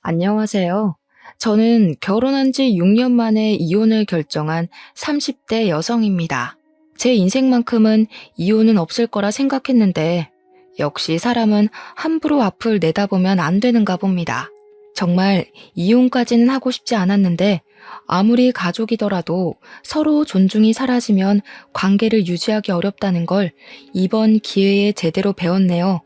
안녕하세요. 저는 결혼한 지 6년 만에 이혼을 결정한 30대 여성입니다. 제 인생만큼은 이혼은 없을 거라 생각했는데 역시 사람은 함부로 앞을 내다보면 안 되는가 봅니다. 정말 이혼까지는 하고 싶지 않았는데 아무리 가족이더라도 서로 존중이 사라지면 관계를 유지하기 어렵다는 걸 이번 기회에 제대로 배웠네요.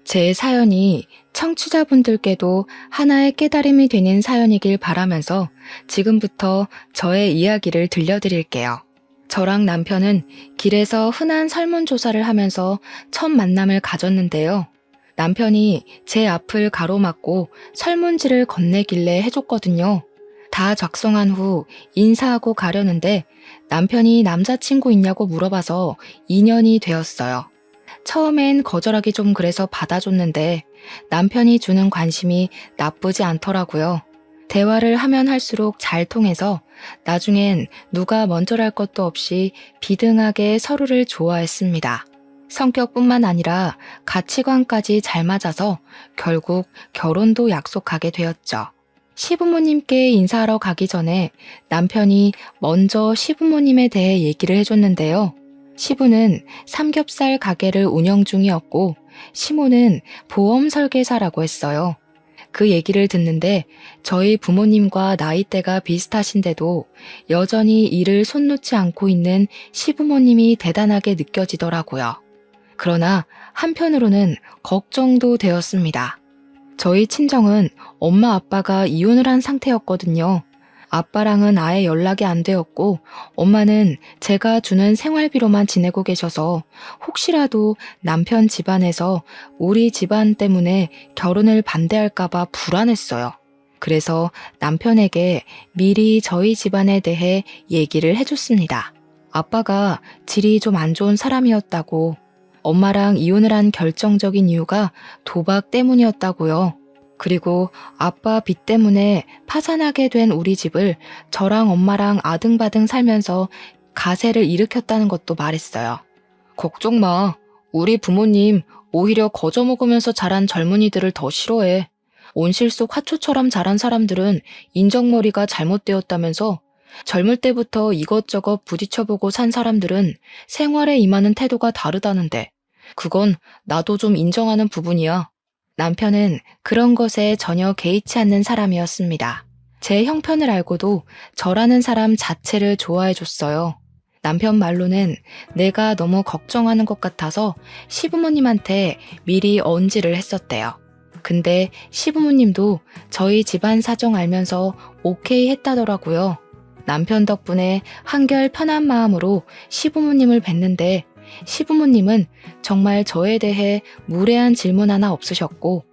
제 사연이 청취자분들께도 하나의 깨달음이 되는 사연이길 바라면서 지금부터 저의 이야기를 들려드릴게요. 저랑 남편은 길에서 흔한 설문조사를 하면서 첫 만남을 가졌는데요. 남편이 제 앞을 가로막고 설문지를 건네길래 해줬거든요. 다 작성한 후 인사하고 가려는데 남편이 남자친구 있냐고 물어봐서 인연이 되었어요. 처음엔 거절하기 좀 그래서 받아줬는데 남편이 주는 관심이 나쁘지 않더라고요. 대화를 하면 할수록 잘 통해서 나중엔 누가 먼저랄 것도 없이 비등하게 서로를 좋아했습니다. 성격뿐만 아니라 가치관까지 잘 맞아서 결국 결혼도 약속하게 되었죠. 시부모님께 인사하러 가기 전에 남편이 먼저 시부모님에 대해 얘기를 해줬는데요. 시부는 삼겹살 가게를 운영 중이었고 시모는 보험 설계사라고 했어요. 그 얘기를 듣는데 저희 부모님과 나이대가 비슷하신데도 여전히 일을 손 놓지 않고 있는 시부모님이 대단하게 느껴지더라고요. 그러나 한편으로는 걱정도 되었습니다. 저희 친정은 엄마 아빠가 이혼을 한 상태였거든요. 아빠랑은 아예 연락이 안 되었고 엄마는 제가 주는 생활비로만 지내고 계셔서 혹시라도 남편 집안에서 우리 집안 때문에 결혼을 반대할까봐 불안했어요. 그래서 남편에게 미리 저희 집안에 대해 얘기를 해줬습니다. 아빠가 질이 좀 안 좋은 사람이었다고, 엄마랑 이혼을 한 결정적인 이유가 도박 때문이었다고요. 그리고 아빠 빚 때문에 파산하게 된 우리 집을 저랑 엄마랑 아등바등 살면서 가세를 일으켰다는 것도 말했어요. 걱정 마. 우리 부모님 오히려 거저 먹으면서 자란 젊은이들을 더 싫어해. 온실 속 화초처럼 자란 사람들은 인정머리가 잘못되었다면서 젊을 때부터 이것저것 부딪혀보고 산 사람들은 생활에 임하는 태도가 다르다는데 그건 나도 좀 인정하는 부분이야. 남편은 그런 것에 전혀 개의치 않는 사람이었습니다. 제 형편을 알고도 저라는 사람 자체를 좋아해 줬어요. 남편 말로는 내가 너무 걱정하는 것 같아서 시부모님한테 미리 언지를 했었대요. 근데 시부모님도 저희 집안 사정 알면서 오케이 했다더라고요. 남편 덕분에 한결 편한 마음으로 시부모님을 뵀는데 시부모님은 정말 저에 대해 무례한 질문 하나 없으셨고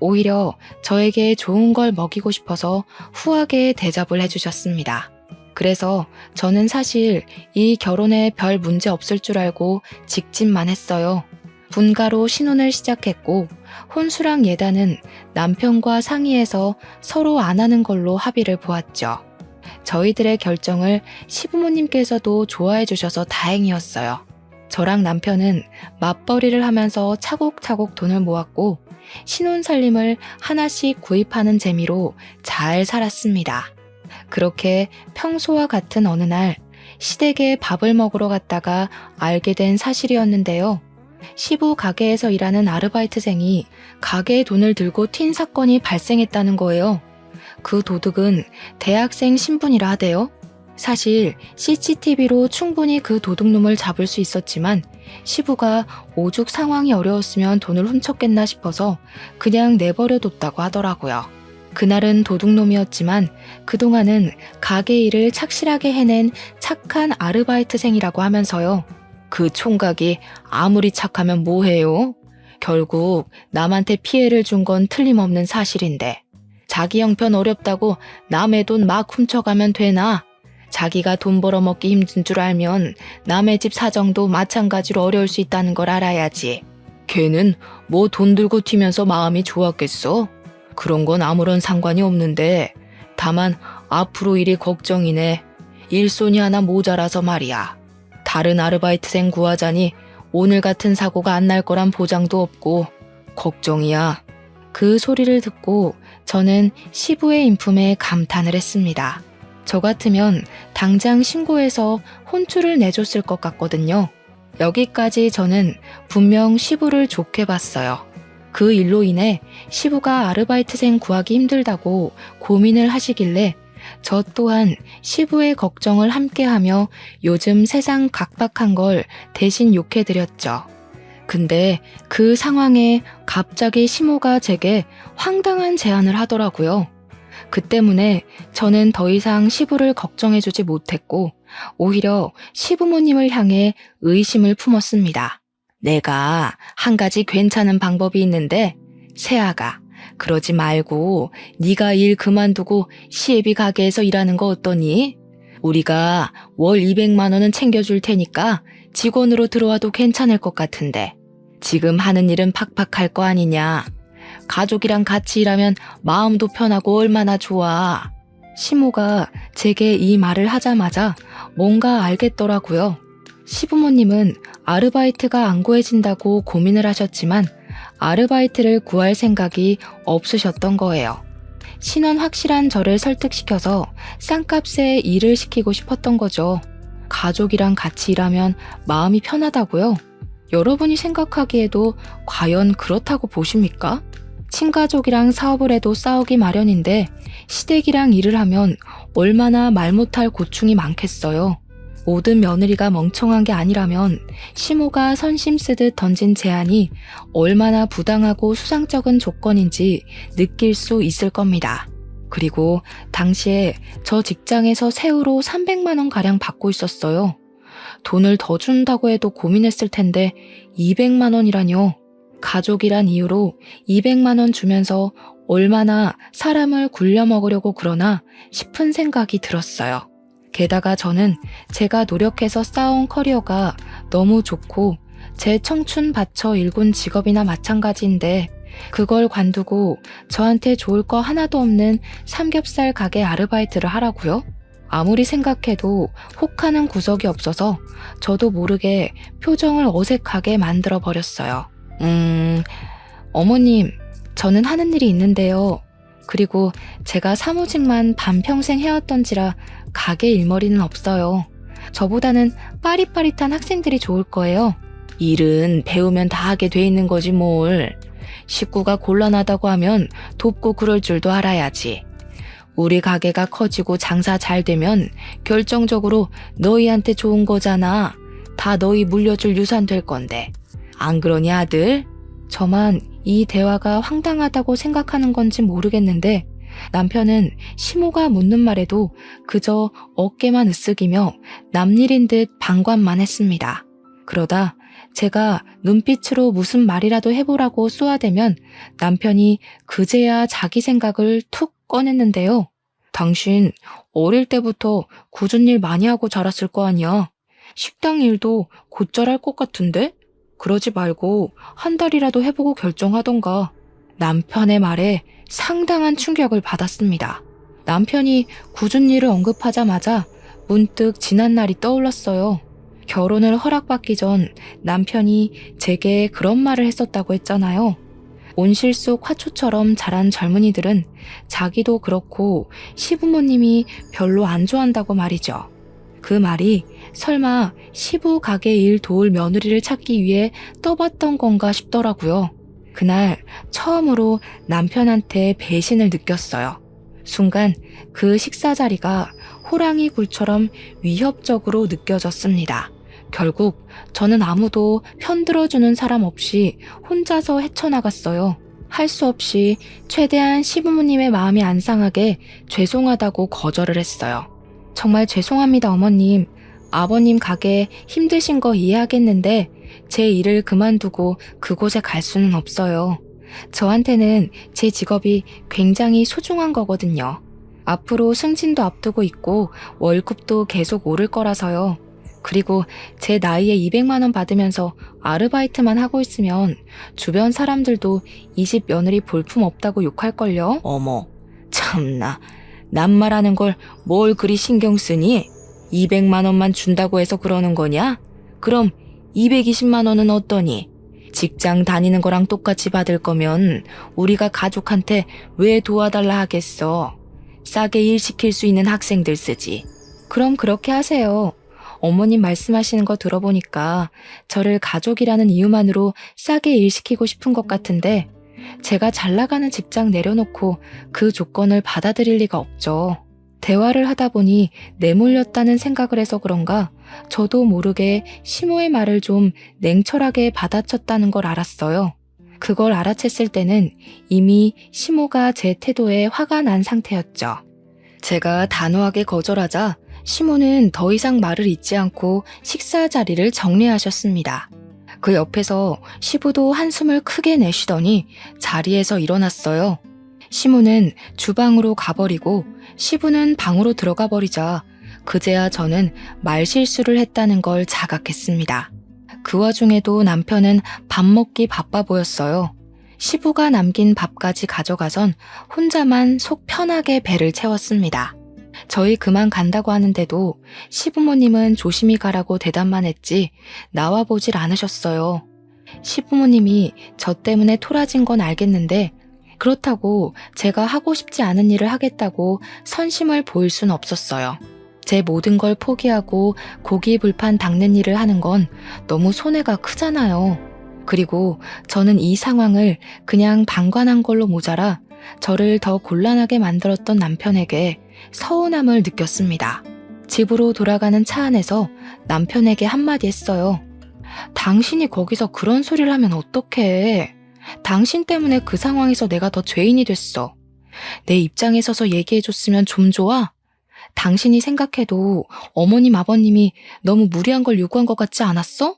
오히려 저에게 좋은 걸 먹이고 싶어서 후하게 대접을 해주셨습니다. 그래서 저는 사실 이 결혼에 별 문제 없을 줄 알고 직진만 했어요. 분가로 신혼을 시작했고 혼수랑 예단은 남편과 상의해서 서로 안 하는 걸로 합의를 보았죠. 저희들의 결정을 시부모님께서도 좋아해 주셔서 다행이었어요. 저랑 남편은 맞벌이를 하면서 차곡차곡 돈을 모았고 신혼살림을 하나씩 구입하는 재미로 잘 살았습니다. 그렇게 평소와 같은 어느 날 시댁에 밥을 먹으러 갔다가 알게 된 사실이었는데요. 시부 가게에서 일하는 아르바이트생이 가게에 돈을 들고 튄 사건이 발생했다는 거예요. 그 도둑은 대학생 신분이라 하대요. 사실 CCTV로 충분히 그 도둑놈을 잡을 수 있었지만 시부가 오죽 상황이 어려웠으면 돈을 훔쳤겠나 싶어서 그냥 내버려뒀다고 하더라고요. 그날은 도둑놈이었지만 그동안은 가게 일을 착실하게 해낸 착한 아르바이트생이라고 하면서요. 그 총각이 아무리 착하면 뭐해요? 결국 남한테 피해를 준 건 틀림없는 사실인데 자기 형편 어렵다고 남의 돈 막 훔쳐가면 되나? 자기가 돈 벌어먹기 힘든 줄 알면 남의 집 사정도 마찬가지로 어려울 수 있다는 걸 알아야지. 걔는 뭐 돈 들고 튀면서 마음이 좋았겠어? 그런 건 아무런 상관이 없는데 다만 앞으로 일이 걱정이네. 일손이 하나 모자라서 말이야. 다른 아르바이트생 구하자니 오늘 같은 사고가 안 날 거란 보장도 없고 걱정이야. 그 소리를 듣고 저는 시부의 인품에 감탄을 했습니다. 저 같으면 당장 신고해서 혼쭐을 내줬을 것 같거든요. 여기까지 저는 분명 시부를 좋게 봤어요. 그 일로 인해 시부가 아르바이트생 구하기 힘들다고 고민을 하시길래 저 또한 시부의 걱정을 함께하며 요즘 세상 각박한 걸 대신 욕해드렸죠. 근데 그 상황에 갑자기 시모가 제게 황당한 제안을 하더라고요. 그 때문에 저는 더 이상 시부를 걱정해주지 못했고 오히려 시부모님을 향해 의심을 품었습니다. 내가 한 가지 괜찮은 방법이 있는데 세아가 그러지 말고 네가 일 그만두고 시애비 가게에서 일하는 거 어떠니? 우리가 월 200만 원은 챙겨줄 테니까 직원으로 들어와도 괜찮을 것 같은데 지금 하는 일은 팍팍할 거 아니냐. 가족이랑 같이 일하면 마음도 편하고 얼마나 좋아. 시모가 제게 이 말을 하자마자 뭔가 알겠더라고요. 시부모님은 아르바이트가 안 구해진다고 고민을 하셨지만 아르바이트를 구할 생각이 없으셨던 거예요. 신원 확실한 저를 설득시켜서 싼값에 일을 시키고 싶었던 거죠. 가족이랑 같이 일하면 마음이 편하다고요? 여러분이 생각하기에도 과연 그렇다고 보십니까? 친가족이랑 사업을 해도 싸우기 마련인데 시댁이랑 일을 하면 얼마나 말 못할 고충이 많겠어요. 모든 며느리가 멍청한 게 아니라면 시모가 선심 쓰듯 던진 제안이 얼마나 부당하고 수상쩍은 조건인지 느낄 수 있을 겁니다. 그리고 당시에 저 직장에서 세후로 300만 원가량 받고 있었어요. 돈을 더 준다고 해도 고민했을 텐데 200만 원이라뇨. 가족이란 이유로 200만 원 주면서 얼마나 사람을 굴려먹으려고 그러나 싶은 생각이 들었어요. 게다가 저는 제가 노력해서 쌓아온 커리어가 너무 좋고 제 청춘 바쳐 일군 직업이나 마찬가지인데 그걸 관두고 저한테 좋을 거 하나도 없는 삼겹살 가게 아르바이트를 하라고요? 아무리 생각해도 혹하는 구석이 없어서 저도 모르게 표정을 어색하게 만들어 버렸어요. 어머님, 저는 하는 일이 있는데요. 그리고 제가 사무직만 반평생 해왔던지라 가게 일머리는 없어요. 저보다는 빠릿빠릿한 학생들이 좋을 거예요. 일은 배우면 다 하게 돼 있는 거지 뭘. 식구가 곤란하다고 하면 돕고 그럴 줄도 알아야지. 우리 가게가 커지고 장사 잘 되면 결정적으로 너희한테 좋은 거잖아. 다 너희 물려줄 유산 될 건데. 안 그러니 아들? 저만 이 대화가 황당하다고 생각하는 건지 모르겠는데 남편은 시모가 묻는 말에도 그저 어깨만 으쓱이며 남일인 듯 방관만 했습니다. 그러다 제가 눈빛으로 무슨 말이라도 해보라고 쏘아대면 남편이 그제야 자기 생각을 툭 꺼냈는데요. 당신 어릴 때부터 굳은 일 많이 하고 자랐을 거 아니야. 식당 일도 곧잘 할 것 같은데? 그러지 말고 한 달이라도 해보고 결정하던가. 남편의 말에 상당한 충격을 받았습니다. 남편이 굳은 일을 언급하자마자 문득 지난 날이 떠올랐어요. 결혼을 허락받기 전 남편이 제게 그런 말을 했었다고 했잖아요. 온실 속 화초처럼 자란 젊은이들은 자기도 그렇고 시부모님이 별로 안 좋아한다고 말이죠. 그 말이 설마 시부 가게 일 도울 며느리를 찾기 위해 떠봤던 건가 싶더라고요. 그날 처음으로 남편한테 배신을 느꼈어요. 순간 그 식사 자리가 호랑이 굴처럼 위협적으로 느껴졌습니다. 결국 저는 아무도 편들어주는 사람 없이 혼자서 헤쳐나갔어요. 할 수 없이 최대한 시부모님의 마음이 안 상하게 죄송하다고 거절을 했어요. 정말 죄송합니다, 어머님. 아버님 가게 힘드신 거 이해하겠는데 제 일을 그만두고 그곳에 갈 수는 없어요. 저한테는 제 직업이 굉장히 소중한 거거든요. 앞으로 승진도 앞두고 있고 월급도 계속 오를 거라서요. 그리고 제 나이에 200만 원 받으면서 아르바이트만 하고 있으면 주변 사람들도 이 집 며느리 볼품 없다고 욕할걸요? 어머, 참나. 낱말하는 걸 뭘 그리 신경 쓰니? 200만 원만 준다고 해서 그러는 거냐? 그럼 220만 원은 어떠니? 직장 다니는 거랑 똑같이 받을 거면 우리가 가족한테 왜 도와달라 하겠어. 싸게 일 시킬 수 있는 학생들 쓰지. 그럼 그렇게 하세요. 어머님 말씀하시는 거 들어보니까 저를 가족이라는 이유만으로 싸게 일 시키고 싶은 것 같은데 제가 잘 나가는 직장 내려놓고 그 조건을 받아들일 리가 없죠. 대화를 하다 보니 내몰렸다는 생각을 해서 그런가 저도 모르게 시모의 말을 좀 냉철하게 받아쳤다는 걸 알았어요. 그걸 알아챘을 때는 이미 시모가 제 태도에 화가 난 상태였죠. 제가 단호하게 거절하자 시모는 더 이상 말을 잇지 않고 식사 자리를 정리하셨습니다. 그 옆에서 시부도 한숨을 크게 내쉬더니 자리에서 일어났어요. 시모는 주방으로 가버리고 시부는 방으로 들어가 버리자 그제야 저는 말실수를 했다는 걸 자각했습니다. 그 와중에도 남편은 밥 먹기 바빠 보였어요. 시부가 남긴 밥까지 가져가선 혼자만 속 편하게 배를 채웠습니다. 저희 그만 간다고 하는데도 시부모님은 조심히 가라고 대답만 했지 나와보질 않으셨어요. 시부모님이 저 때문에 토라진 건 알겠는데 그렇다고 제가 하고 싶지 않은 일을 하겠다고 선심을 보일 순 없었어요. 제 모든 걸 포기하고 고기 불판 닦는 일을 하는 건 너무 손해가 크잖아요. 그리고 저는 이 상황을 그냥 방관한 걸로 모자라 저를 더 곤란하게 만들었던 남편에게 서운함을 느꼈습니다. 집으로 돌아가는 차 안에서 남편에게 한마디 했어요. 당신이 거기서 그런 소리를 하면 어떡해. 당신 때문에 그 상황에서 내가 더 죄인이 됐어. 내 입장에 서서 얘기해줬으면 좀 좋아? 당신이 생각해도 어머님 아버님이 너무 무리한 걸 요구한 것 같지 않았어?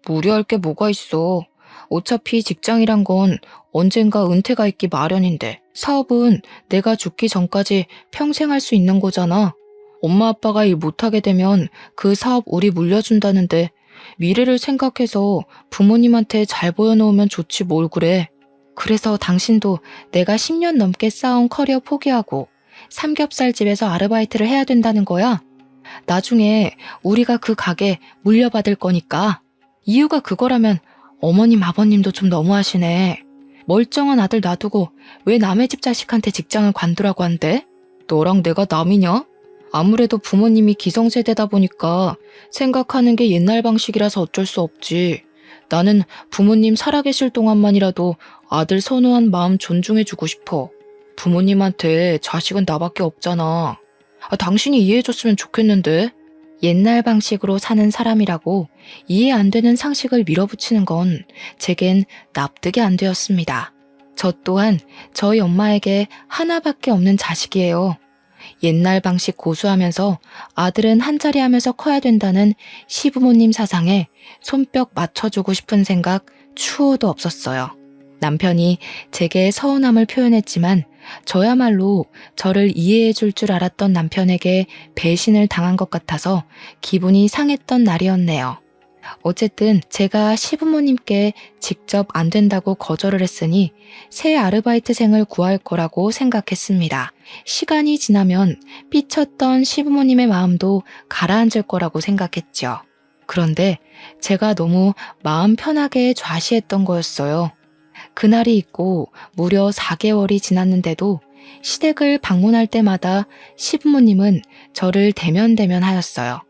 무리할 게 뭐가 있어. 어차피 직장이란 건 언젠가 은퇴가 있기 마련인데 사업은 내가 죽기 전까지 평생 할 수 있는 거잖아. 엄마 아빠가 일 못하게 되면 그 사업 우리 물려준다는데 미래를 생각해서 부모님한테 잘 보여놓으면 좋지 뭘 그래. 그래서 당신도 내가 10년 넘게 쌓아온 커리어 포기하고 삼겹살집에서 아르바이트를 해야 된다는 거야? 나중에 우리가 그 가게 물려받을 거니까. 이유가 그거라면 어머님 아버님도 좀 너무하시네. 멀쩡한 아들 놔두고 왜 남의 집 자식한테 직장을 관두라고 한대? 너랑 내가 남이냐? 아무래도 부모님이 기성세대다 보니까 생각하는 게 옛날 방식이라서 어쩔 수 없지. 나는 부모님 살아계실 동안만이라도 아들 선호한 마음 존중해주고 싶어. 부모님한테 자식은 나밖에 없잖아. 당신이 이해해줬으면 좋겠는데. 옛날 방식으로 사는 사람이라고 이해 안 되는 상식을 밀어붙이는 건 제겐 납득이 안 되었습니다. 저 또한 저희 엄마에게 하나밖에 없는 자식이에요. 옛날 방식 고수하면서 아들은 한자리 하면서 커야 된다는 시부모님 사상에 손뼉 맞춰주고 싶은 생각 추호도 없었어요. 남편이 제게 서운함을 표현했지만 저야말로 저를 이해해 줄 줄 알았던 남편에게 배신을 당한 것 같아서 기분이 상했던 날이었네요. 어쨌든 제가 시부모님께 직접 안 된다고 거절을 했으니 새 아르바이트생을 구할 거라고 생각했습니다. 시간이 지나면 삐쳤던 시부모님의 마음도 가라앉을 거라고 생각했죠. 그런데 제가 너무 마음 편하게 좌시했던 거였어요. 그날이 있고 무려 4개월이 지났는데도 시댁을 방문할 때마다 시부모님은 저를 대면대면하였어요.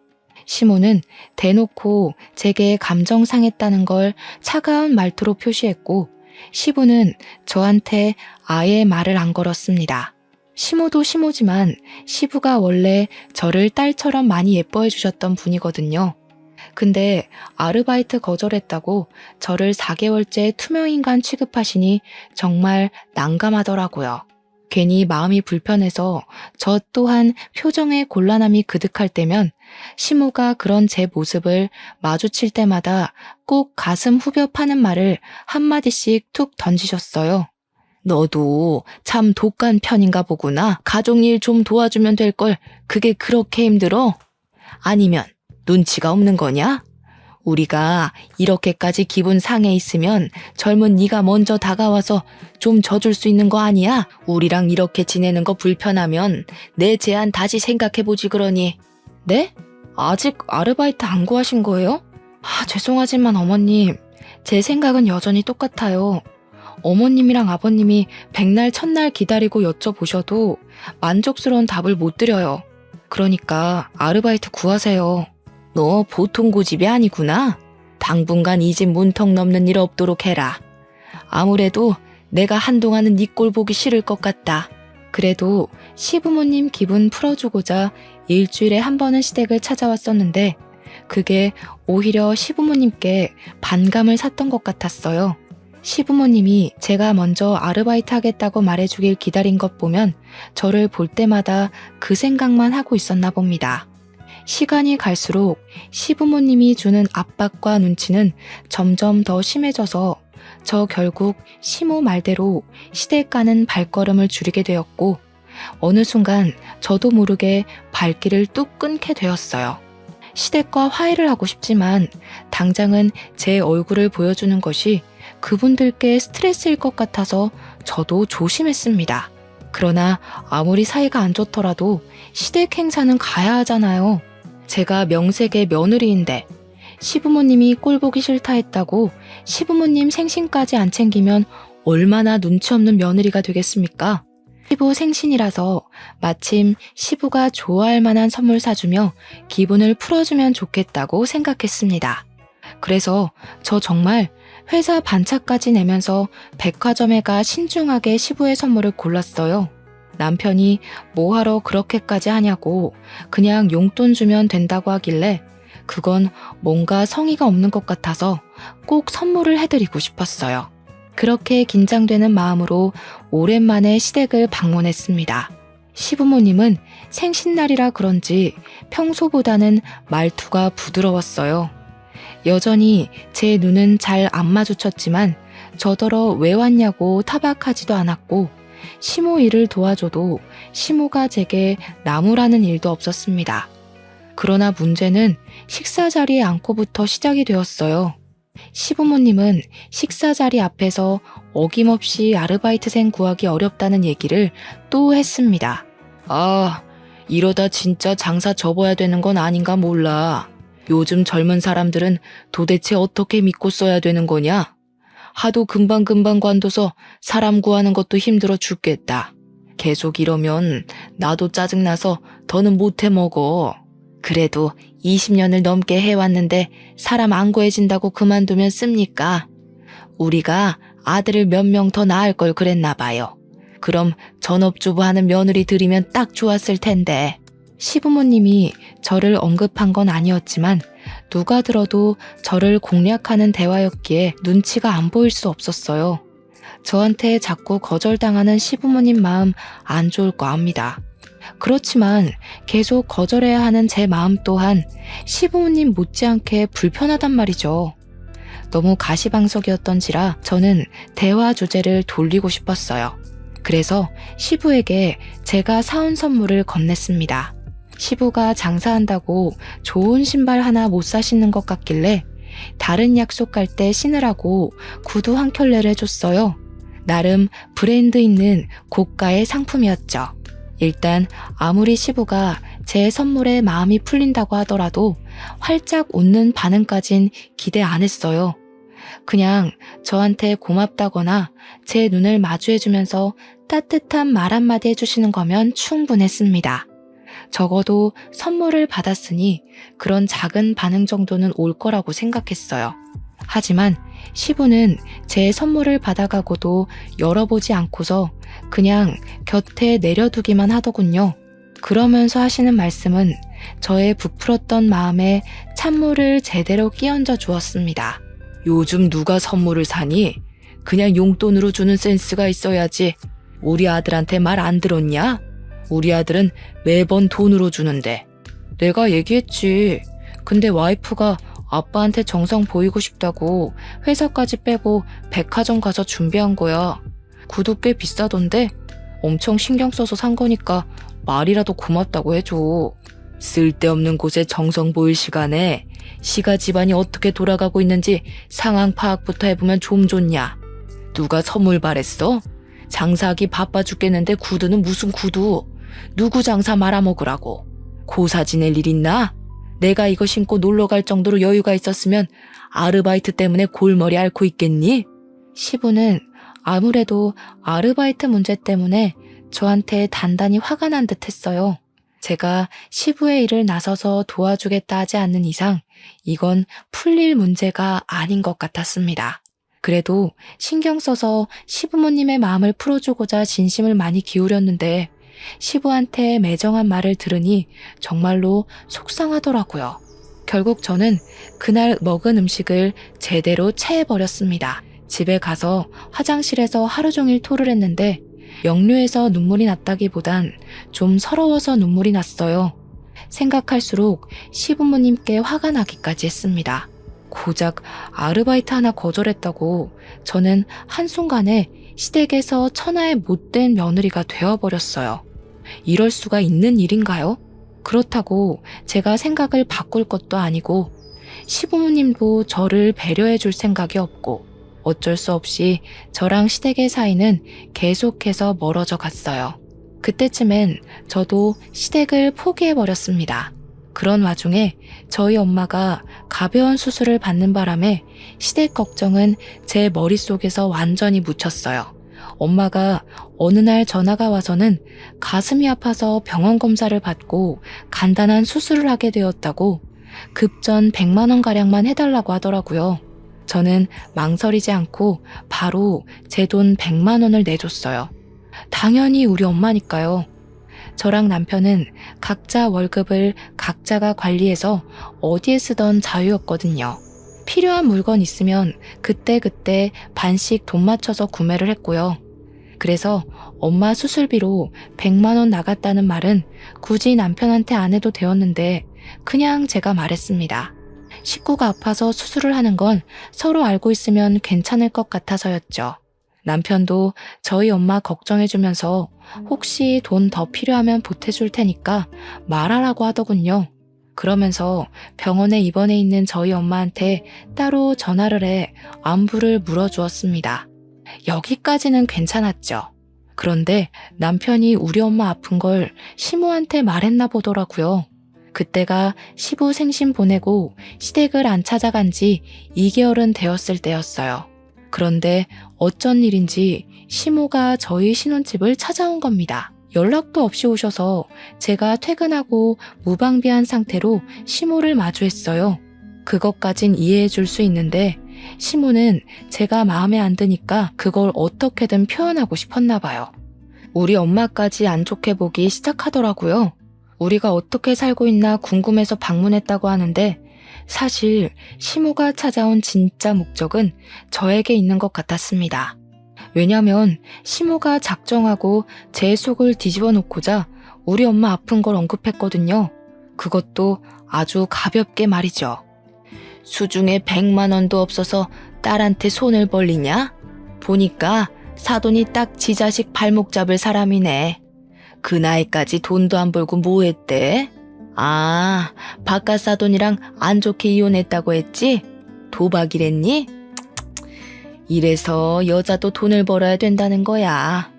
시모는 대놓고 제게 감정 상했다는 걸 차가운 말투로 표시했고 시부는 저한테 아예 말을 안 걸었습니다. 시모도 시모지만 시부가 원래 저를 딸처럼 많이 예뻐해 주셨던 분이거든요. 근데 아르바이트 거절했다고 저를 4개월째 투명인간 취급하시니 정말 난감하더라고요. 괜히 마음이 불편해서 저 또한 표정에 곤란함이 그득할 때면 시모가 그런 제 모습을 마주칠 때마다 꼭 가슴 후벼 파는 말을 한마디씩 툭 던지셨어요. 너도 참 독한 편인가 보구나. 가족일 좀 도와주면 될 걸 그게 그렇게 힘들어? 아니면 눈치가 없는 거냐? 우리가 이렇게까지 기분 상해 있으면 젊은 네가 먼저 다가와서 좀 져줄 수 있는 거 아니야? 우리랑 이렇게 지내는 거 불편하면 내 제안 다시 생각해보지 그러니. 네? 아직 아르바이트 안 구하신 거예요? 죄송하지만 어머님, 제 생각은 여전히 똑같아요. 어머님이랑 아버님이 백날 첫날 기다리고 여쭤보셔도 만족스러운 답을 못 드려요. 그러니까 아르바이트 구하세요. 너 보통 고집이 아니구나. 당분간 이 집 문턱 넘는 일 없도록 해라. 아무래도 내가 한동안은 네 꼴 보기 싫을 것 같다. 그래도 시부모님 기분 풀어주고자 일주일에 한 번은 시댁을 찾아왔었는데 그게 오히려 시부모님께 반감을 샀던 것 같았어요. 시부모님이 제가 먼저 아르바이트 하겠다고 말해주길 기다린 것 보면 저를 볼 때마다 그 생각만 하고 있었나 봅니다. 시간이 갈수록 시부모님이 주는 압박과 눈치는 점점 더 심해져서 저 결국 시모 말대로 시댁 가는 발걸음을 줄이게 되었고 어느 순간 저도 모르게 발길을 뚝 끊게 되었어요. 시댁과 화해를 하고 싶지만 당장은 제 얼굴을 보여주는 것이 그분들께 스트레스일 것 같아서 저도 조심했습니다. 그러나 아무리 사이가 안 좋더라도 시댁 행사는 가야 하잖아요. 제가 명색의 며느리인데 시부모님이 꼴보기 싫다 했다고 시부모님 생신까지 안 챙기면 얼마나 눈치 없는 며느리가 되겠습니까? 시부 생신이라서 마침 시부가 좋아할 만한 선물 사주며 기분을 풀어주면 좋겠다고 생각했습니다. 그래서 저 정말 회사 반차까지 내면서 백화점에 가 신중하게 시부의 선물을 골랐어요. 남편이 뭐하러 그렇게까지 하냐고 그냥 용돈 주면 된다고 하길래 그건 뭔가 성의가 없는 것 같아서 꼭 선물을 해드리고 싶었어요. 그렇게 긴장되는 마음으로 오랜만에 시댁을 방문했습니다. 시부모님은 생신날이라 그런지 평소보다는 말투가 부드러웠어요. 여전히 제 눈은 잘 안 마주쳤지만 저더러 왜 왔냐고 타박하지도 않았고 시모 일을 도와줘도 시모가 제게 나무라는 일도 없었습니다. 그러나 문제는 식사 자리에 앉고부터 시작이 되었어요. 시부모님은 식사 자리 앞에서 어김없이 아르바이트생 구하기 어렵다는 얘기를 또 했습니다. 아, 이러다 진짜 장사 접어야 되는 건 아닌가 몰라. 요즘 젊은 사람들은 도대체 어떻게 믿고 써야 되는 거냐? 하도 금방금방 관둬서 사람 구하는 것도 힘들어 죽겠다. 계속 이러면 나도 짜증나서 더는 못해 먹어. 그래도 20년을 넘게 해왔는데 사람 안 구해진다고 그만두면 씁니까? 우리가 아들을 몇 명 더 낳을 걸 그랬나 봐요. 그럼 전업주부 하는 며느리 들이면 딱 좋았을 텐데. 시부모님이 저를 언급한 건 아니었지만 누가 들어도 저를 공략하는 대화였기에 눈치가 안 보일 수 없었어요. 저한테 자꾸 거절당하는 시부모님 마음 안 좋을 거 압니다. 그렇지만 계속 거절해야 하는 제 마음 또한 시부모님 못지않게 불편하단 말이죠. 너무 가시방석이었던지라 저는 대화 주제를 돌리고 싶었어요. 그래서 시부에게 제가 사온 선물을 건넸습니다. 시부가 장사한다고 좋은 신발 하나 못 사시는 것 같길래 다른 약속 갈 때 신으라고 구두 한 켤레를 해줬어요. 나름 브랜드 있는 고가의 상품이었죠. 일단 아무리 시부가 제 선물에 마음이 풀린다고 하더라도 활짝 웃는 반응까진 기대 안 했어요. 그냥 저한테 고맙다거나 제 눈을 마주해주면서 따뜻한 말 한마디 해주시는 거면 충분했습니다. 적어도 선물을 받았으니 그런 작은 반응 정도는 올 거라고 생각했어요. 하지만 시부는 제 선물을 받아가고도 열어보지 않고서 그냥 곁에 내려두기만 하더군요. 그러면서 하시는 말씀은 저의 부풀었던 마음에 찬물을 제대로 끼얹어 주었습니다. 요즘 누가 선물을 사니? 그냥 용돈으로 주는 센스가 있어야지. 우리 아들한테 말 안 들었냐? 우리 아들은 매번 돈으로 주는데. 내가 얘기했지. 근데 와이프가 아빠한테 정성 보이고 싶다고 회사까지 빼고 백화점 가서 준비한 거야. 구두 꽤 비싸던데 엄청 신경 써서 산 거니까 말이라도 고맙다고 해줘. 쓸데없는 곳에 정성 보일 시간에 시가 집안이 어떻게 돌아가고 있는지 상황 파악부터 해보면 좀 좋냐. 누가 선물 바랬어? 장사하기 바빠 죽겠는데 구두는 무슨 구두. 누구 장사 말아먹으라고. 고사 지낼 일 있나? 내가 이거 신고 놀러 갈 정도로 여유가 있었으면 아르바이트 때문에 골머리 앓고 있겠니? 시부는 아무래도 아르바이트 문제 때문에 저한테 단단히 화가 난 듯 했어요. 제가 시부의 일을 나서서 도와주겠다 하지 않는 이상 이건 풀릴 문제가 아닌 것 같았습니다. 그래도 신경 써서 시부모님의 마음을 풀어주고자 진심을 많이 기울였는데 시부한테 매정한 말을 들으니 정말로 속상하더라고요. 결국 저는 그날 먹은 음식을 제대로 체해버렸습니다. 집에 가서 화장실에서 하루 종일 토를 했는데 역류해서 눈물이 났다기보단 좀 서러워서 눈물이 났어요. 생각할수록 시부모님께 화가 나기까지 했습니다. 고작 아르바이트 하나 거절했다고 저는 한순간에 시댁에서 천하의 못된 며느리가 되어버렸어요. 이럴 수가 있는 일인가요? 그렇다고 제가 생각을 바꿀 것도 아니고 시부모님도 저를 배려해 줄 생각이 없고 어쩔 수 없이 저랑 시댁의 사이는 계속해서 멀어져 갔어요. 그때쯤엔 저도 시댁을 포기해버렸습니다. 그런 와중에 저희 엄마가 가벼운 수술을 받는 바람에 시댁 걱정은 제 머릿속에서 완전히 묻혔어요. 엄마가 어느 날 전화가 와서는 가슴이 아파서 병원 검사를 받고 간단한 수술을 하게 되었다고 급전 100만 원가량만 해달라고 하더라고요. 저는 망설이지 않고 바로 제 돈 100만 원을 내줬어요. 당연히 우리 엄마니까요. 저랑 남편은 각자 월급을 각자가 관리해서 어디에 쓰던 자유였거든요. 필요한 물건 있으면 그때그때 반씩 돈 맞춰서 구매를 했고요. 그래서 엄마 수술비로 100만 원 나갔다는 말은 굳이 남편한테 안 해도 되었는데 그냥 제가 말했습니다. 식구가 아파서 수술을 하는 건 서로 알고 있으면 괜찮을 것 같아서였죠. 남편도 저희 엄마 걱정해주면서 혹시 돈 더 필요하면 보태줄 테니까 말하라고 하더군요. 그러면서 병원에 입원해 있는 저희 엄마한테 따로 전화를 해 안부를 물어주었습니다. 여기까지는 괜찮았죠. 그런데 남편이 우리 엄마 아픈 걸 시모한테 말했나 보더라고요. 그때가 시부 생신 보내고 시댁을 안 찾아간 지 2개월은 되었을 때였어요. 그런데 어쩐 일인지 시모가 저희 신혼집을 찾아온 겁니다. 연락도 없이 오셔서 제가 퇴근하고 무방비한 상태로 시모를 마주했어요. 그것까진 이해해 줄 수 있는데 시모는 제가 마음에 안 드니까 그걸 어떻게든 표현하고 싶었나 봐요. 우리 엄마까지 안 좋게 보기 시작하더라고요. 우리가 어떻게 살고 있나 궁금해서 방문했다고 하는데 사실 시모가 찾아온 진짜 목적은 저에게 있는 것 같았습니다. 왜냐면 시모가 작정하고 제 속을 뒤집어 놓고자 우리 엄마 아픈 걸 언급했거든요. 그것도 아주 가볍게 말이죠. 수중에 100만 원도 없어서 딸한테 손을 벌리냐? 보니까 사돈이 딱 지 자식 발목 잡을 사람이네. 그 나이까지 돈도 안 벌고 뭐 했대? 아, 바깥 사돈이랑 안 좋게 이혼했다고 했지? 도박이랬니? 이래서 여자도 돈을 벌어야 된다는 거야.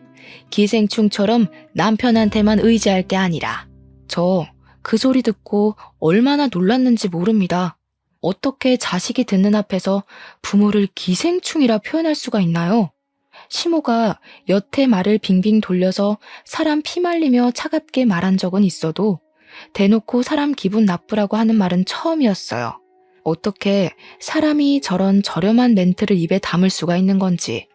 기생충처럼 남편한테만 의지할 게 아니라. 저 그 소리 듣고 얼마나 놀랐는지 모릅니다. 어떻게 자식이 듣는 앞에서 부모를 기생충이라 표현할 수가 있나요? 시모가 여태 말을 빙빙 돌려서 사람 피말리며 차갑게 말한 적은 있어도 대놓고 사람 기분 나쁘라고 하는 말은 처음이었어요. 어떻게 사람이 저런 저렴한 멘트를 입에 담을 수가 있는 건지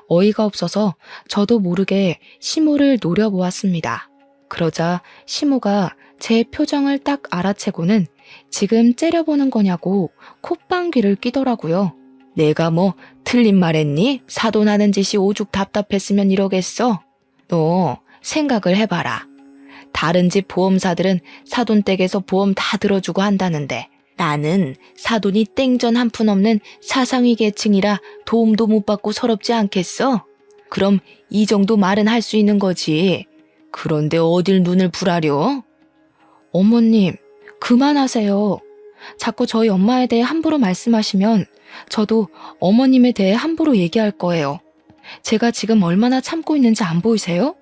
어이가 없어서 저도 모르게 시모를 노려보았습니다. 그러자 시모가 제 표정을 딱 알아채고는 지금 째려보는 거냐고 콧방귀를 끼더라고요. 내가 뭐 틀린 말 했니? 사돈하는 짓이 오죽 답답했으면 이러겠어? 너 생각을 해봐라. 다른 집 보험사들은 사돈 댁에서 보험 다 들어주고 한다는데 나는 사돈이 땡전 한 푼 없는 사상위 계층이라 도움도 못 받고 서럽지 않겠어? 그럼 이 정도 말은 할 수 있는 거지. 그런데 어딜 눈을 부라려? 어머님, 그만하세요. 자꾸 저희 엄마에 대해 함부로 말씀하시면 저도 어머님에 대해 함부로 얘기할 거예요. 제가 지금 얼마나 참고 있는지 안 보이세요?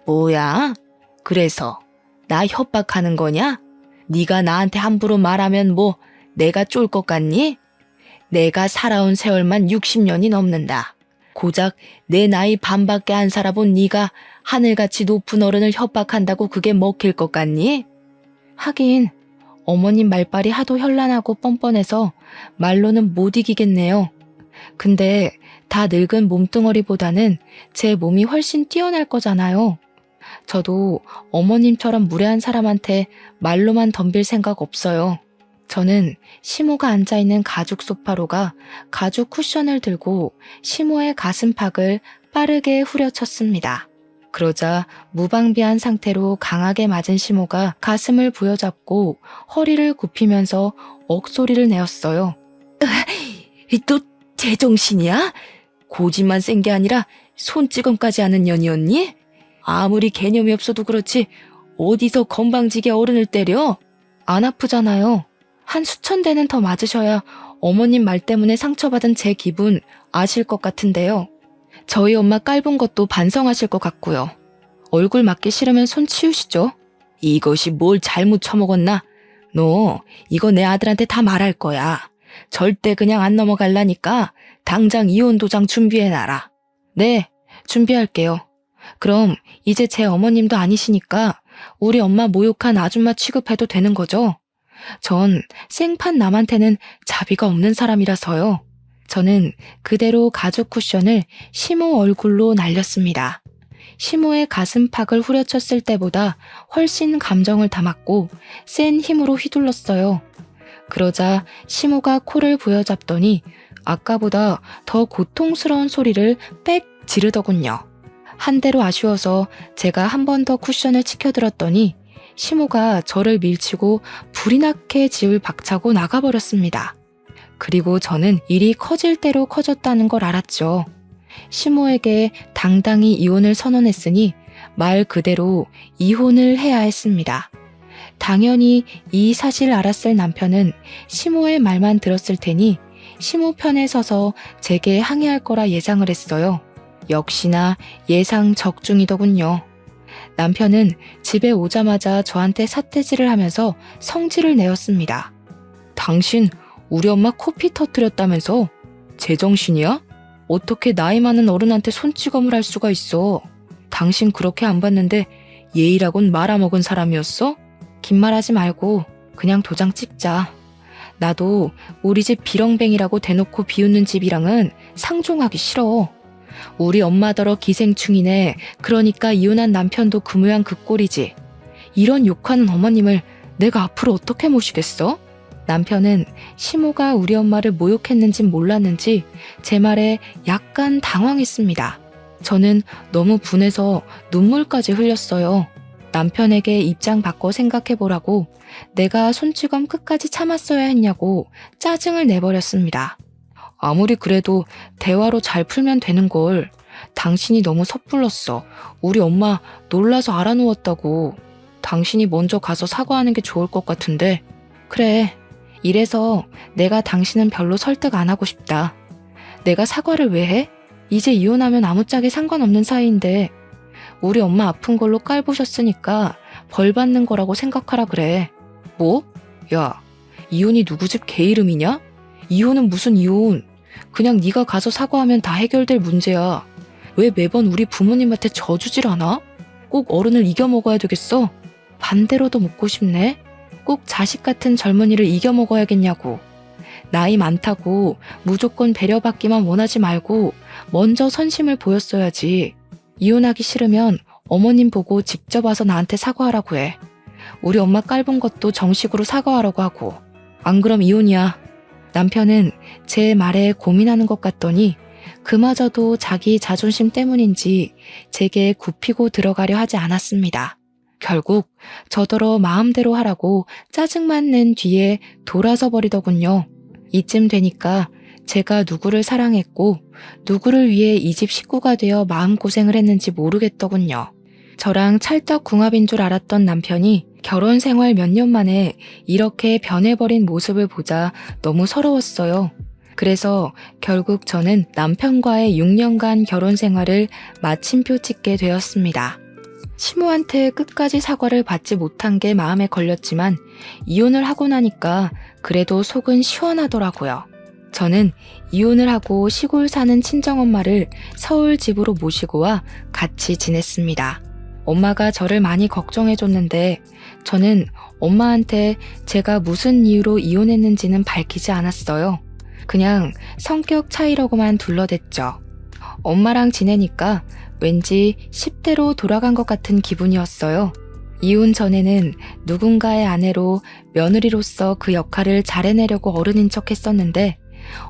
뭐야? 그래서 나 협박하는 거냐? 네가 나한테 함부로 말하면 뭐 내가 쫄 것 같니? 내가 살아온 세월만 60년이 넘는다. 고작 내 나이 반밖에 안 살아본 네가 하늘같이 높은 어른을 협박한다고 그게 먹힐 것 같니? 하긴 어머님 말발이 하도 현란하고 뻔뻔해서 말로는 못 이기겠네요. 근데 다 늙은 몸뚱어리보다는 제 몸이 훨씬 뛰어날 거잖아요. 저도 어머님처럼 무례한 사람한테 말로만 덤빌 생각 없어요. 저는 시모가 앉아있는 가죽 소파로가 가죽 쿠션을 들고 시모의 가슴팍을 빠르게 후려쳤습니다. 그러자 무방비한 상태로 강하게 맞은 시모가 가슴을 부여잡고 허리를 굽히면서 억소리를 내었어요. 너 제정신이야? 고집만 센 게 아니라 손찌검까지 하는 년이었니? 아무리 개념이 없어도 그렇지 어디서 건방지게 어른을 때려? 안 아프잖아요. 한 수천 대는 더 맞으셔야 어머님 말 때문에 상처받은 제 기분 아실 것 같은데요. 저희 엄마 깔본 것도 반성하실 것 같고요. 얼굴 맞기 싫으면 손 치우시죠. 이것이 뭘 잘못 처먹었나? 너 이거 내 아들한테 다 말할 거야. 절대 그냥 안 넘어갈라니까 당장 이혼 도장 준비해놔라. 네, 준비할게요. 그럼 이제 제 어머님도 아니시니까 우리 엄마 모욕한 아줌마 취급해도 되는 거죠? 전 생판 남한테는 자비가 없는 사람이라서요. 저는 그대로 가죽 쿠션을 시모 얼굴로 날렸습니다. 시모의 가슴팍을 후려쳤을 때보다 훨씬 감정을 담았고 센 힘으로 휘둘렀어요. 그러자 시모가 코를 부여잡더니 아까보다 더 고통스러운 소리를 빽 지르더군요. 한 대로 아쉬워서 제가 한 번 더 쿠션을 치켜들었더니 시모가 저를 밀치고 불이 나게 집을 박차고 나가버렸습니다. 그리고 저는 일이 커질 대로 커졌다는 걸 알았죠. 시모에게 당당히 이혼을 선언했으니 말 그대로 이혼을 해야 했습니다. 당연히 이 사실을 알았을 남편은 시모의 말만 들었을 테니 시모 편에 서서 제게 항의할 거라 예상을 했어요. 역시나 예상 적중이더군요. 남편은 집에 오자마자 저한테 삿대질을 하면서 성질을 내었습니다. 당신 우리 엄마 코피 터뜨렸다면서? 제정신이야? 어떻게 나이 많은 어른한테 손찌검을 할 수가 있어? 당신 그렇게 안 봤는데 예의라곤 말아먹은 사람이었어? 긴 말하지 말고 그냥 도장 찍자. 나도 우리 집 비렁뱅이라고 대놓고 비웃는 집이랑은 상종하기 싫어. 우리 엄마더러 기생충이네. 그러니까 이혼한 남편도 그 모양 그 꼴이지. 이런 욕하는 어머님을 내가 앞으로 어떻게 모시겠어? 남편은 시모가 우리 엄마를 모욕했는진 몰랐는지 제 말에 약간 당황했습니다. 저는 너무 분해서 눈물까지 흘렸어요. 남편에게 입장 바꿔 생각해보라고 내가 손찌검 끝까지 참았어야 했냐고 짜증을 내버렸습니다. 아무리 그래도 대화로 잘 풀면 되는 걸. 당신이 너무 섣불렀어. 우리 엄마 놀라서 알아누웠다고. 당신이 먼저 가서 사과하는 게 좋을 것 같은데. 그래. 이래서 내가 당신은 별로 설득 안 하고 싶다. 내가 사과를 왜 해? 이제 이혼하면 아무짝에 상관없는 사이인데 우리 엄마 아픈 걸로 깔보셨으니까 벌 받는 거라고 생각하라 그래. 뭐? 야, 이혼이 누구 집 개 이름이냐? 이혼은 무슨 이혼? 그냥 네가 가서 사과하면 다 해결될 문제야. 왜 매번 우리 부모님한테 져주질 않아? 꼭 어른을 이겨먹어야 되겠어? 반대로도 묻고 싶네. 꼭 자식 같은 젊은이를 이겨먹어야겠냐고. 나이 많다고 무조건 배려받기만 원하지 말고 먼저 선심을 보였어야지. 이혼하기 싫으면 어머님 보고 직접 와서 나한테 사과하라고 해. 우리 엄마 깔본 것도 정식으로 사과하라고 하고. 안 그럼 이혼이야. 남편은 제 말에 고민하는 것 같더니 그마저도 자기 자존심 때문인지 제게 굽히고 들어가려 하지 않았습니다. 결국 저더러 마음대로 하라고 짜증만 낸 뒤에 돌아서 버리더군요. 이쯤 되니까 제가 누구를 사랑했고 누구를 위해 이 집 식구가 되어 마음고생을 했는지 모르겠더군요. 저랑 찰떡궁합인 줄 알았던 남편이 결혼 생활 몇 년 만에 이렇게 변해버린 모습을 보자 너무 서러웠어요. 그래서 결국 저는 남편과의 6년간 결혼 생활을 마침표 찍게 되었습니다. 시모한테 끝까지 사과를 받지 못한 게 마음에 걸렸지만 이혼을 하고 나니까 그래도 속은 시원하더라고요. 저는 이혼을 하고 시골 사는 친정엄마를 서울 집으로 모시고 와 같이 지냈습니다. 엄마가 저를 많이 걱정해줬는데 저는 엄마한테 제가 무슨 이유로 이혼했는지는 밝히지 않았어요. 그냥 성격 차이라고만 둘러댔죠. 엄마랑 지내니까 왠지 10대로 돌아간 것 같은 기분이었어요. 이혼 전에는 누군가의 아내로 며느리로서 그 역할을 잘 해내려고 어른인 척 했었는데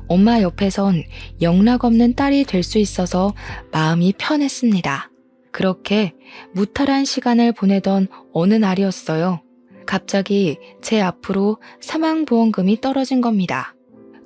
엄마 옆에선 영락없는 딸이 될 수 있어서 마음이 편했습니다. 그렇게 무탈한 시간을 보내던 어느 날이었어요. 갑자기 제 앞으로 사망보험금이 떨어진 겁니다.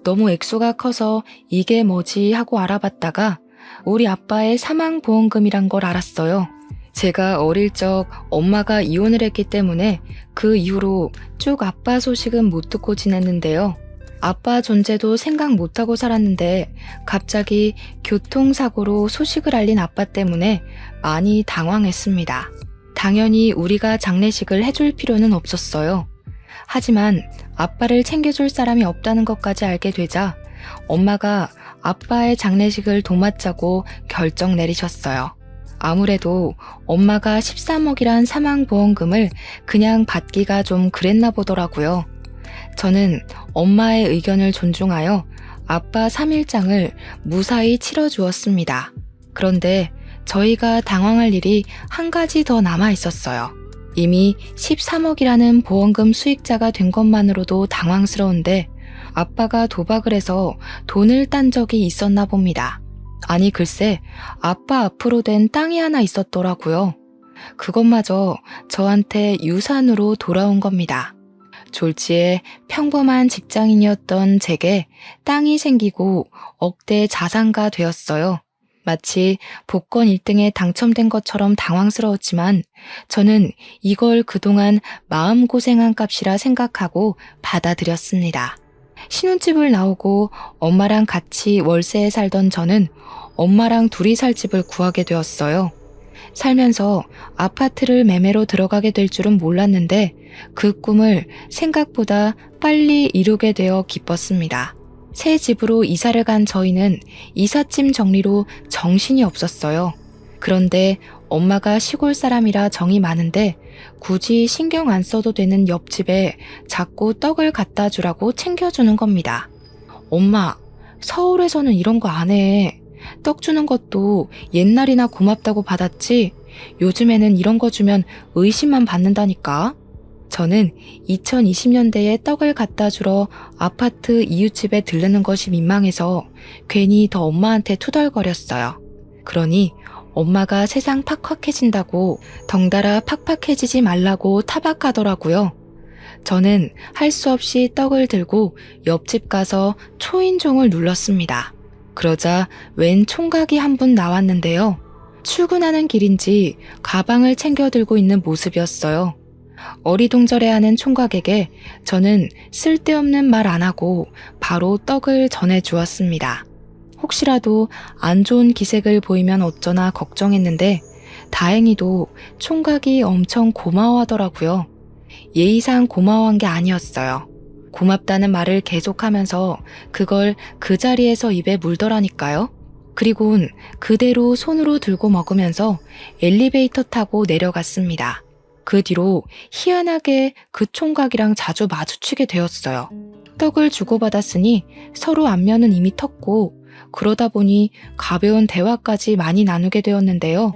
너무 액수가 커서 이게 뭐지 하고 알아봤다가 우리 아빠의 사망보험금이란 걸 알았어요. 제가 어릴 적 엄마가 이혼을 했기 때문에 그 이후로 쭉 아빠 소식은 못 듣고 지냈는데요. 아빠 존재도 생각 못하고 살았는데 갑자기 교통사고로 소식을 알린 아빠 때문에 많이 당황했습니다. 당연히 우리가 장례식을 해줄 필요는 없었어요. 하지만 아빠를 챙겨줄 사람이 없다는 것까지 알게 되자 엄마가 아빠의 장례식을 도맡자고 결정 내리셨어요. 아무래도 엄마가 13억이란 사망보험금을 그냥 받기가 좀 그랬나 보더라고요. 저는 엄마의 의견을 존중하여 아빠 3일장을 무사히 치러주었습니다. 그런데 저희가 당황할 일이 한 가지 더 남아 있었어요. 이미 13억이라는 보험금 수익자가 된 것만으로도 당황스러운데 아빠가 도박을 해서 돈을 딴 적이 있었나 봅니다. 아니 글쎄 아빠 앞으로 된 땅이 하나 있었더라고요. 그것마저 저한테 유산으로 돌아온 겁니다. 졸지에 평범한 직장인이었던 제게 땅이 생기고 억대 자산가 되었어요. 마치 복권 1등에 당첨된 것처럼 당황스러웠지만 저는 이걸 그동안 마음고생한 값이라 생각하고 받아들였습니다. 신혼집을 나오고 엄마랑 같이 월세에 살던 저는 엄마랑 둘이 살 집을 구하게 되었어요. 살면서 아파트를 매매로 들어가게 될 줄은 몰랐는데 그 꿈을 생각보다 빨리 이루게 되어 기뻤습니다. 새 집으로 이사를 간 저희는 이삿짐 정리로 정신이 없었어요. 그런데 엄마가 시골 사람이라 정이 많은데 굳이 신경 안 써도 되는 옆집에 자꾸 떡을 갖다 주라고 챙겨주는 겁니다. 엄마, 서울에서는 이런 거 안 해. 떡 주는 것도 옛날이나 고맙다고 받았지 요즘에는 이런 거 주면 의심만 받는다니까. 저는 2020년대에 떡을 갖다 주러 아파트 이웃집에 들르는 것이 민망해서 괜히 더 엄마한테 투덜거렸어요. 그러니 엄마가 세상 팍팍해진다고 덩달아 팍팍해지지 말라고 타박하더라고요. 저는 할 수 없이 떡을 들고 옆집 가서 초인종을 눌렀습니다. 그러자 웬 총각이 한 분 나왔는데요. 출근하는 길인지 가방을 챙겨 들고 있는 모습이었어요. 어리둥절해하는 총각에게 저는 쓸데없는 말 안 하고 바로 떡을 전해주었습니다. 혹시라도 안 좋은 기색을 보이면 어쩌나 걱정했는데 다행히도 총각이 엄청 고마워하더라고요. 예의상 고마워한 게 아니었어요. 고맙다는 말을 계속하면서 그걸 그 자리에서 입에 물더라니까요. 그리곤 그대로 손으로 들고 먹으면서 엘리베이터 타고 내려갔습니다. 그 뒤로 희한하게 그 총각이랑 자주 마주치게 되었어요. 떡을 주고받았으니 서로 안면은 이미 텄고 그러다 보니 가벼운 대화까지 많이 나누게 되었는데요.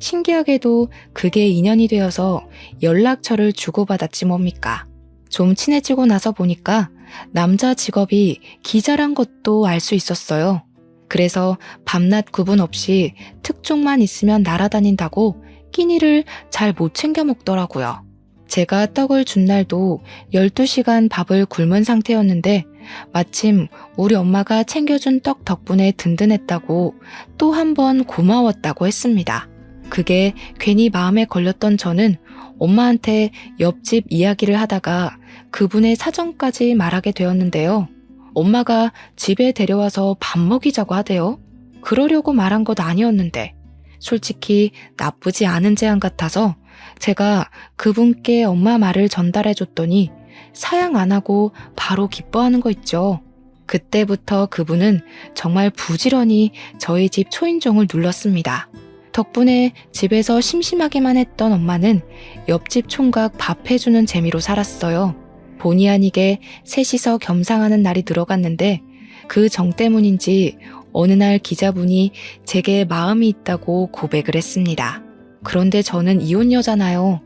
신기하게도 그게 인연이 되어서 연락처를 주고받았지 뭡니까. 좀 친해지고 나서 보니까 남자 직업이 기자란 것도 알 수 있었어요. 그래서 밤낮 구분 없이 특종만 있으면 날아다닌다고 끼니를 잘 못 챙겨 먹더라고요. 제가 떡을 준 날도 12시간 밥을 굶은 상태였는데 마침 우리 엄마가 챙겨준 떡 덕분에 든든했다고 또 한 번 고마웠다고 했습니다. 그게 괜히 마음에 걸렸던 저는 엄마한테 옆집 이야기를 하다가 그분의 사정까지 말하게 되었는데요. 엄마가 집에 데려와서 밥 먹이자고 하대요. 그러려고 말한 것 아니었는데 솔직히 나쁘지 않은 제안 같아서 제가 그분께 엄마 말을 전달해 줬더니 사양 안 하고 바로 기뻐하는 거 있죠. 그때부터 그분은 정말 부지런히 저희 집 초인종을 눌렀습니다. 덕분에 집에서 심심하게만 했던 엄마는 옆집 총각 밥 해주는 재미로 살았어요. 본의 아니게 셋이서 겸상하는 날이 들어갔는데 그 정 때문인지 어느 날 기자분이 제게 마음이 있다고 고백을 했습니다. 그런데 저는 이혼녀잖아요.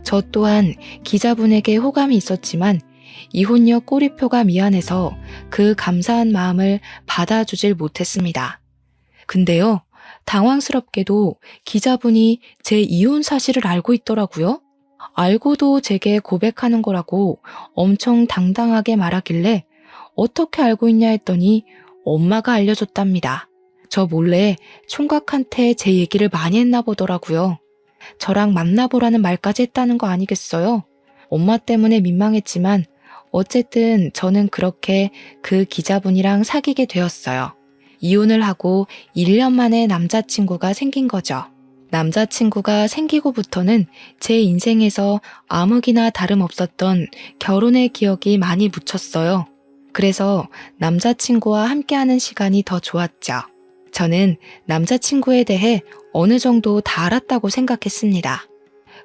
저 또한 기자분에게 호감이 있었지만 이혼녀 꼬리표가 미안해서 그 감사한 마음을 받아주질 못했습니다. 근데요, 당황스럽게도 기자분이 제 이혼 사실을 알고 있더라고요. 알고도 제게 고백하는 거라고 엄청 당당하게 말하길래 어떻게 알고 있냐 했더니 엄마가 알려줬답니다. 저 몰래 총각한테 제 얘기를 많이 했나 보더라고요. 저랑 만나보라는 말까지 했다는 거 아니겠어요? 엄마 때문에 민망했지만 어쨌든 저는 그렇게 그 기자분이랑 사귀게 되었어요. 이혼을 하고 1년 만에 남자친구가 생긴 거죠. 남자친구가 생기고부터는 제 인생에서 아무기나 다름없었던 결혼의 기억이 많이 묻혔어요. 그래서 남자친구와 함께하는 시간이 더 좋았죠. 저는 남자친구에 대해 어느 정도 다 알았다고 생각했습니다.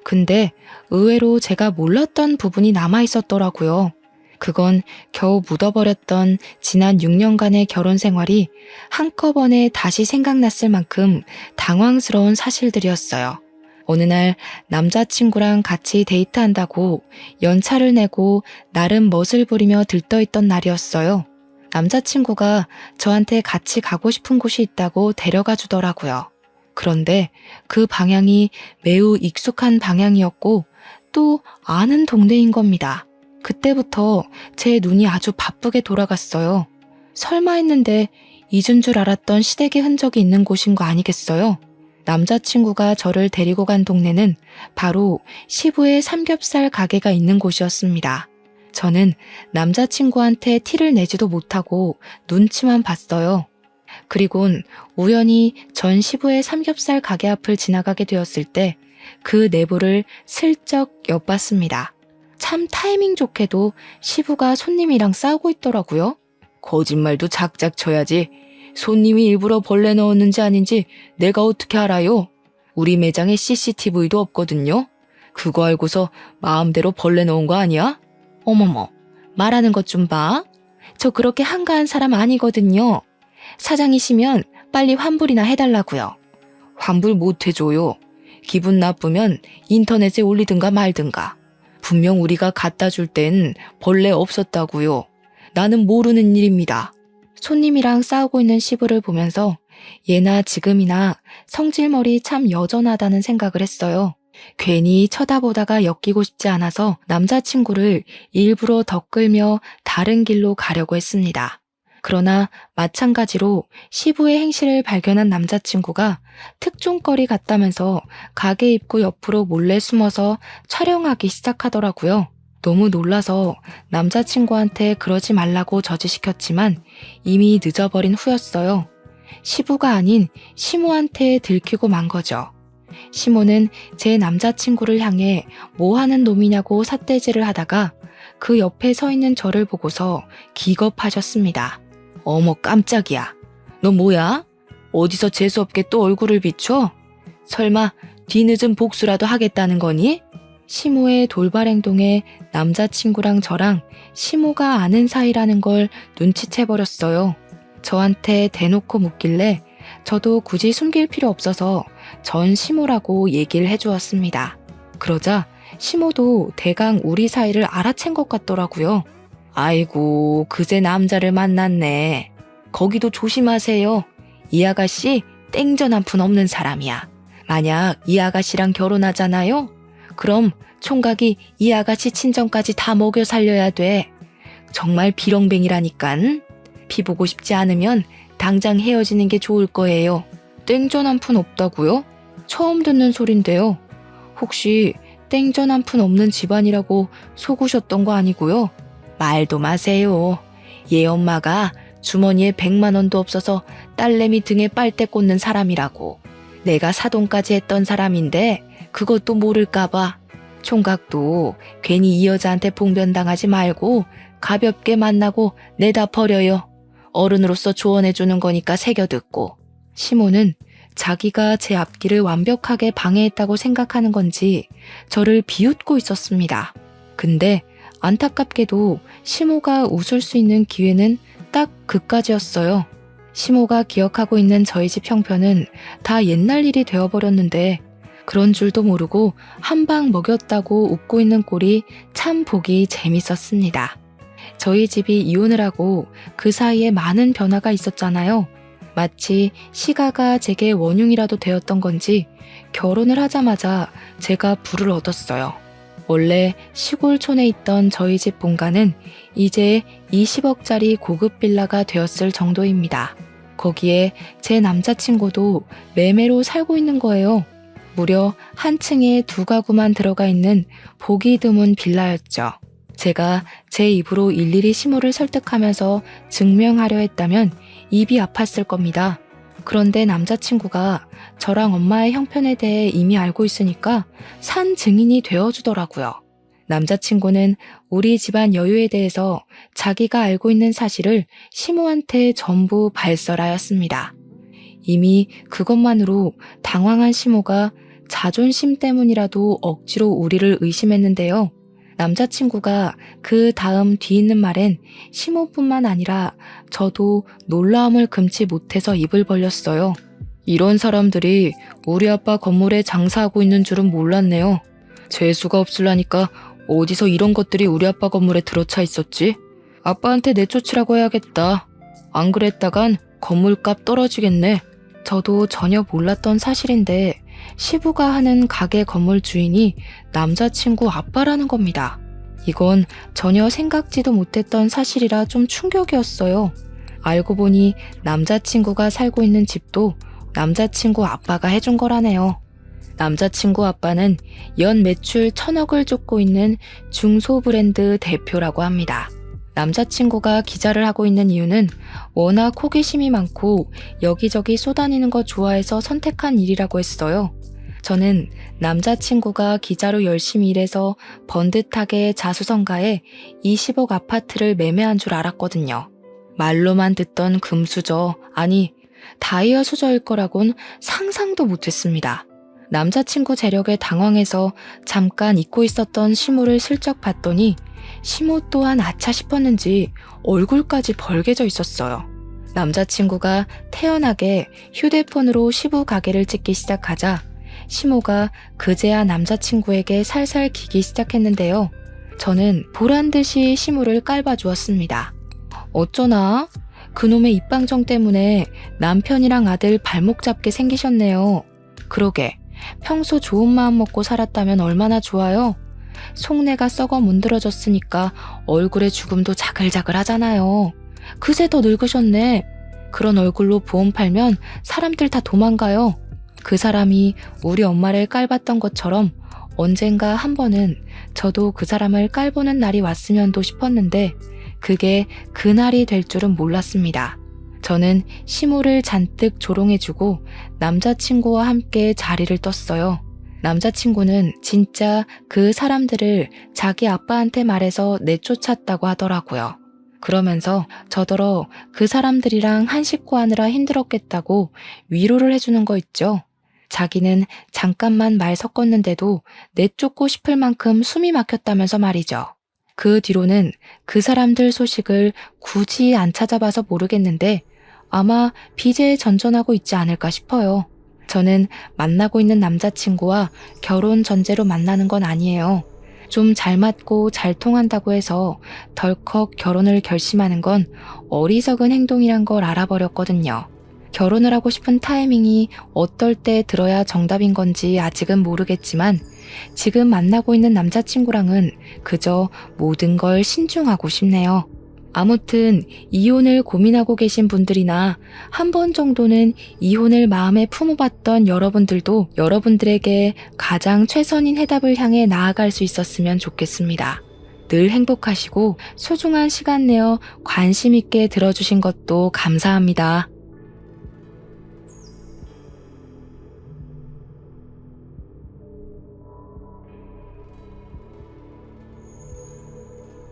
근데 의외로 제가 몰랐던 부분이 남아 있었더라고요. 그건 겨우 묻어버렸던 지난 6년간의 결혼 생활이 한꺼번에 다시 생각났을 만큼 당황스러운 사실들이었어요. 어느 날 남자친구랑 같이 데이트한다고 연차를 내고 나름 멋을 부리며 들떠있던 날이었어요. 남자친구가 저한테 같이 가고 싶은 곳이 있다고 데려가 주더라고요. 그런데 그 방향이 매우 익숙한 방향이었고 또 아는 동네인 겁니다. 그때부터 제 눈이 아주 바쁘게 돌아갔어요. 설마 했는데 잊은 줄 알았던 시댁의 흔적이 있는 곳인 거 아니겠어요? 남자친구가 저를 데리고 간 동네는 바로 시부의 삼겹살 가게가 있는 곳이었습니다. 저는 남자친구한테 티를 내지도 못하고 눈치만 봤어요. 그리곤 우연히 전 시부의 삼겹살 가게 앞을 지나가게 되었을 때 그 내부를 슬쩍 엿봤습니다. 참 타이밍 좋게도 시부가 손님이랑 싸우고 있더라고요. 거짓말도 작작 쳐야지. 손님이 일부러 벌레 넣었는지 아닌지 내가 어떻게 알아요? 우리 매장에 CCTV도 없거든요. 그거 알고서 마음대로 벌레 넣은 거 아니야? 어머머, 말하는 것 좀 봐. 저 그렇게 한가한 사람 아니거든요. 사장이시면 빨리 환불이나 해달라고요. 환불 못 해줘요. 기분 나쁘면 인터넷에 올리든가 말든가. 분명 우리가 갖다 줄 땐 벌레 없었다고요. 나는 모르는 일입니다. 손님이랑 싸우고 있는 시부를 보면서 예나 지금이나 성질머리 참 여전하다는 생각을 했어요. 괜히 쳐다보다가 엮이고 싶지 않아서 남자친구를 일부러 덧끌며 다른 길로 가려고 했습니다. 그러나 마찬가지로 시부의 행실을 발견한 남자친구가 특종거리 같다면서 가게 입구 옆으로 몰래 숨어서 촬영하기 시작하더라고요. 너무 놀라서 남자친구한테 그러지 말라고 저지시켰지만 이미 늦어버린 후였어요. 시부가 아닌 시모한테 들키고 만 거죠. 시모는 제 남자친구를 향해 뭐 하는 놈이냐고 삿대질을 하다가 그 옆에 서 있는 저를 보고서 기겁하셨습니다. 어머 깜짝이야. 너 뭐야? 어디서 재수없게 또 얼굴을 비춰? 설마 뒤늦은 복수라도 하겠다는 거니? 시모의 돌발 행동에 남자친구랑 저랑 시모가 아는 사이라는 걸 눈치채버렸어요. 저한테 대놓고 묻길래 저도 굳이 숨길 필요 없어서 전 시모라고 얘기를 해주었습니다. 그러자 시모도 대강 우리 사이를 알아챈 것 같더라고요. 아이고, 그새 남자를 만났네. 거기도 조심하세요. 이 아가씨 땡전 한 푼 없는 사람이야. 만약 이 아가씨랑 결혼하잖아요? 그럼 총각이 이 아가씨 친정까지 다 먹여 살려야 돼. 정말 비렁뱅이라니깐. 피 보고 싶지 않으면 당장 헤어지는 게 좋을 거예요. 땡전 한 푼 없다고요? 처음 듣는 소린데요. 혹시 땡전 한 푼 없는 집안이라고 속으셨던 거 아니고요? 말도 마세요. 얘 엄마가 주머니에 100만 원도 없어서 딸내미 등에 빨대 꽂는 사람이라고. 내가 사돈까지 했던 사람인데 그것도 모를까봐. 총각도 괜히 이 여자한테 봉변당하지 말고 가볍게 만나고 내다 버려요. 어른으로서 조언해주는 거니까 새겨듣고. 시모는 자기가 제 앞길을 완벽하게 방해했다고 생각하는 건지 저를 비웃고 있었습니다. 근데 안타깝게도 시모가 웃을 수 있는 기회는 딱 그까지였어요. 시모가 기억하고 있는 저희 집 형편은 다 옛날 일이 되어버렸는데 그런 줄도 모르고 한 방 먹였다고 웃고 있는 꼴이 참 보기 재밌었습니다. 저희 집이 이혼을 하고 그 사이에 많은 변화가 있었잖아요. 마치 시가가 제게 원흉이라도 되었던 건지 결혼을 하자마자 제가 부를 얻었어요. 원래 시골촌에 있던 저희 집 본가는 이제 20억짜리 고급 빌라가 되었을 정도입니다. 거기에 제 남자친구도 매매로 살고 있는 거예요. 무려 한 층에 2가구만 들어가 있는 보기 드문 빌라였죠. 제가 제 입으로 일일이 시모를 설득하면서 증명하려 했다면 입이 아팠을 겁니다. 그런데 남자친구가 저랑 엄마의 형편에 대해 이미 알고 있으니까 산 증인이 되어주더라고요. 남자친구는 우리 집안 여유에 대해서 자기가 알고 있는 사실을 시모한테 전부 발설하였습니다. 이미 그것만으로 당황한 시모가 자존심 때문이라도 억지로 우리를 의심했는데요. 남자친구가 그 다음 뒤있는 말엔 시모뿐만 아니라 저도 놀라움을 금치 못해서 입을 벌렸어요. 이런 사람들이 우리 아빠 건물에 장사하고 있는 줄은 몰랐네요. 재수가 없으려니까 어디서 이런 것들이 우리 아빠 건물에 들어차 있었지? 아빠한테 내쫓으라고 해야겠다. 안 그랬다간 건물값 떨어지겠네. 저도 전혀 몰랐던 사실인데 시부가 하는 가게 건물 주인이 남자친구 아빠라는 겁니다. 이건 전혀 생각지도 못했던 사실이라 좀 충격이었어요. 알고 보니 남자친구가 살고 있는 집도 남자친구 아빠가 해준 거라네요. 남자친구 아빠는 연 매출 1,000억을 쫓고 있는 중소브랜드 대표라고 합니다. 남자친구가 기자를 하고 있는 이유는 워낙 호기심이 많고 여기저기 쏘다니는 거 좋아해서 선택한 일이라고 했어요. 저는 남자친구가 기자로 열심히 일해서 번듯하게 자수성가해 20억 아파트를 매매한 줄 알았거든요. 말로만 듣던 금수저, 아니 다이아 수저일 거라곤 상상도 못했습니다. 남자친구 재력에 당황해서 잠깐 잊고 있었던 시모를 슬쩍 봤더니 시모 또한 아차 싶었는지 얼굴까지 벌개져 있었어요. 남자친구가 태연하게 휴대폰으로 시부 가게를 찍기 시작하자 시모가 그제야 남자친구에게 살살 기기 시작했는데요. 저는 보란듯이 시모를 깔봐주었습니다. 어쩌나? 그놈의 입방정 때문에 남편이랑 아들 발목 잡게 생기셨네요. 그러게, 평소 좋은 마음 먹고 살았다면 얼마나 좋아요? 속내가 썩어 문드러졌으니까 얼굴에 죽음도 자글자글 하잖아요. 그새 더 늙으셨네. 그런 얼굴로 보험 팔면 사람들 다 도망가요. 그 사람이 우리 엄마를 깔봤던 것처럼 언젠가 한 번은 저도 그 사람을 깔보는 날이 왔으면도 싶었는데 그게 그날이 될 줄은 몰랐습니다. 저는 시모를 잔뜩 조롱해주고 남자친구와 함께 자리를 떴어요. 남자친구는 진짜 그 사람들을 자기 아빠한테 말해서 내쫓았다고 하더라고요. 그러면서 저더러 그 사람들이랑 한 식구 하느라 힘들었겠다고 위로를 해주는 거 있죠. 자기는 잠깐만 말 섞었는데도 내쫓고 싶을 만큼 숨이 막혔다면서 말이죠. 그 뒤로는 그 사람들 소식을 굳이 안 찾아봐서 모르겠는데 아마 비제에 전전하고 있지 않을까 싶어요. 저는 만나고 있는 남자친구와 결혼 전제로 만나는 건 아니에요. 좀 잘 맞고 잘 통한다고 해서 덜컥 결혼을 결심하는 건 어리석은 행동이란 걸 알아버렸거든요. 결혼을 하고 싶은 타이밍이 어떨 때 들어야 정답인 건지 아직은 모르겠지만 지금 만나고 있는 남자친구랑은 그저 모든 걸 신중하고 싶네요. 아무튼 이혼을 고민하고 계신 분들이나 한 번 정도는 이혼을 마음에 품어봤던 여러분들도 여러분들에게 가장 최선인 해답을 향해 나아갈 수 있었으면 좋겠습니다. 늘 행복하시고 소중한 시간 내어 관심 있게 들어주신 것도 감사합니다.